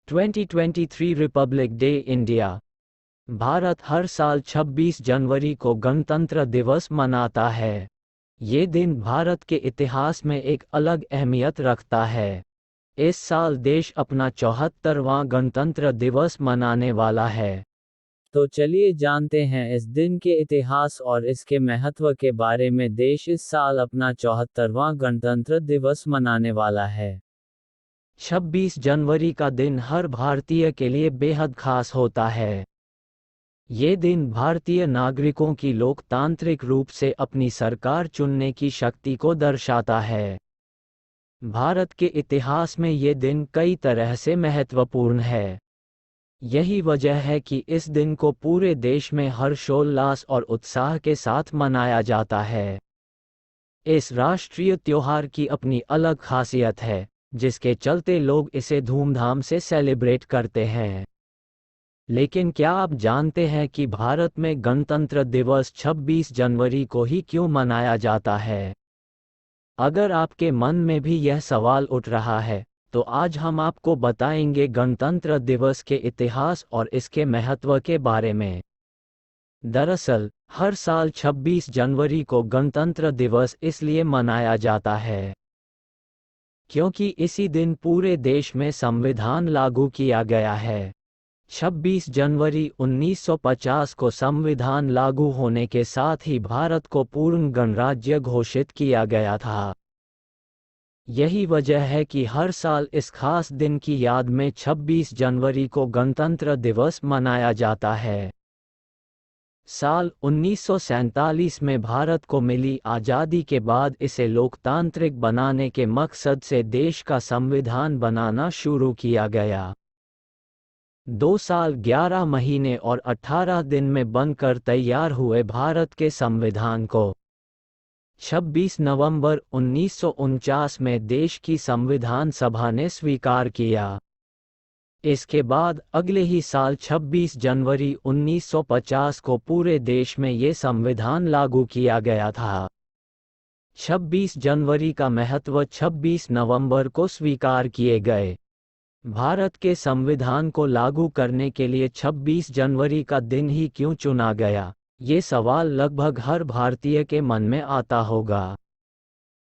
2023 Republic day India. Bharat हर साल 26 जनवरी को गणतंत्र दिवस मनाता है। ये दिन भारत के इतिहास में एक अलग अहमियत रखता है। इस साल देश अपना 74वां गणतंत्र दिवस मनाने वाला है। तो चलिए जानते हैं इस दिन के इतिहास और इसके महत्व के बारे में। देश इस साल अपना 74वां गणतंत्र दिवस मनाने वाला है। 26 जनवरी का दिन हर भारतीय के लिए बेहद खास होता है। ये दिन भारतीय नागरिकों की लोकतांत्रिक रूप से अपनी सरकार चुनने की शक्ति को दर्शाता है। भारत के इतिहास में ये दिन कई तरह से महत्वपूर्ण है। यही वजह है कि इस दिन को पूरे देश में हर्षोल्लास और उत्साह के साथ मनाया जाता है। इस राष्ट्रीय त्योहार की अपनी अलग खासियत है, जिसके चलते लोग इसे धूमधाम से सेलिब्रेट करते हैं। लेकिन क्या आप जानते हैं कि भारत में गणतंत्र दिवस 26 जनवरी को ही क्यों मनाया जाता है? अगर आपके मन में भी यह सवाल उठ रहा है, तो आज हम आपको बताएंगे गणतंत्र दिवस के इतिहास और इसके महत्व के बारे में। दरअसल, हर साल 26 जनवरी को गणतंत्र दिवस इसलिए मनाया जाता है क्योंकि इसी दिन पूरे देश में संविधान लागू किया गया है। 26 जनवरी 1950 को संविधान लागू होने के साथ ही भारत को पूर्ण गणराज्य घोषित किया गया था। यही वजह है कि हर साल इस खास दिन की याद में 26 जनवरी को गणतंत्र दिवस मनाया जाता है। साल 1947 में भारत को मिली आज़ादी के बाद इसे लोकतांत्रिक बनाने के मकसद से देश का संविधान बनाना शुरू किया गया। 2 साल 11 महीने और 18 दिन में बनकर तैयार हुए भारत के संविधान को 26 नवंबर 1949 में देश की संविधान सभा ने स्वीकार किया। इसके बाद अगले ही साल 26 जनवरी 1950 को पूरे देश में ये संविधान लागू किया गया था। 26 जनवरी का महत्व 26 नवंबर को स्वीकार किए गए भारत के संविधान को लागू करने के लिए 26 जनवरी का दिन ही क्यों चुना गया, ये सवाल लगभग हर भारतीय के मन में आता होगा।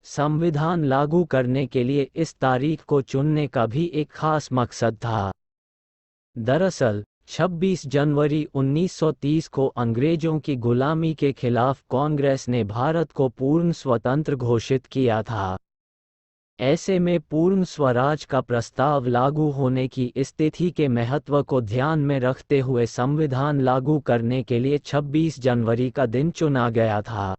संविधान लागू करने के लिए इस तारीख को चुनने का भी एक खास मकसद था। दरअसल, 26 जनवरी 1930 को अंग्रेजों की गुलामी के खिलाफ कांग्रेस ने भारत को पूर्ण स्वतंत्र घोषित किया था। ऐसे में पूर्ण स्वराज का प्रस्ताव लागू होने की स्थिति के महत्व को ध्यान में रखते हुए संविधान लागू करने के लिए 26 जनवरी का दिन चुना गया था।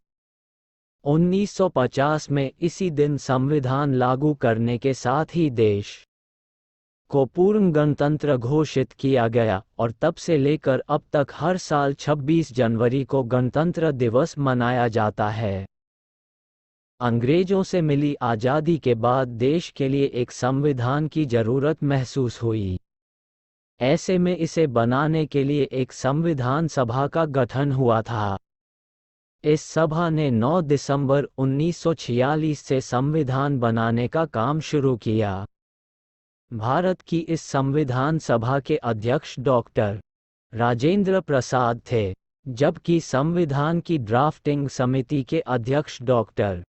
1950 में इसी दिन संविधान लागू करने के साथ ही देश को पूर्ण गणतंत्र घोषित किया गया और तब से लेकर अब तक हर साल 26 जनवरी को गणतंत्र दिवस मनाया जाता है। अंग्रेजों से मिली आज़ादी के बाद देश के लिए एक संविधान की जरूरत महसूस हुई। ऐसे में इसे बनाने के लिए एक संविधान सभा का गठन हुआ था। इस सभा ने 9 दिसंबर 1946 से संविधान बनाने का काम शुरू किया। भारत की इस संविधान सभा के अध्यक्ष डॉक्टर राजेंद्र प्रसाद थे, जबकि संविधान की ड्राफ्टिंग समिति के अध्यक्ष डॉक्टर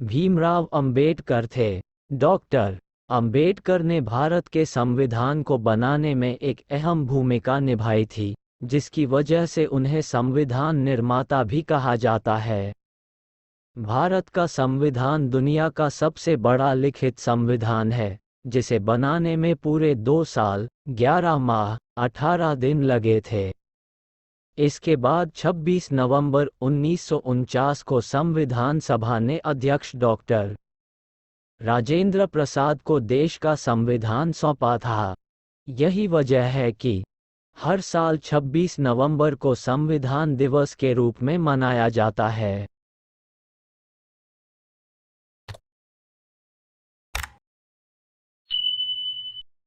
भीमराव अंबेडकर थे। डॉक्टर अंबेडकर ने भारत के संविधान को बनाने में एक अहम भूमिका निभाई थी, जिसकी वजह से उन्हें संविधान निर्माता भी कहा जाता है। भारत का संविधान दुनिया का सबसे बड़ा लिखित संविधान है, जिसे बनाने में पूरे 2 साल 11 माह 18 दिन लगे थे। इसके बाद 26 नवंबर 1949 को संविधान सभा ने अध्यक्ष डॉक्टर राजेंद्र प्रसाद को देश का संविधान सौंपा था। यही वजह है कि हर साल 26 नवंबर को संविधान दिवस के रूप में मनाया जाता है।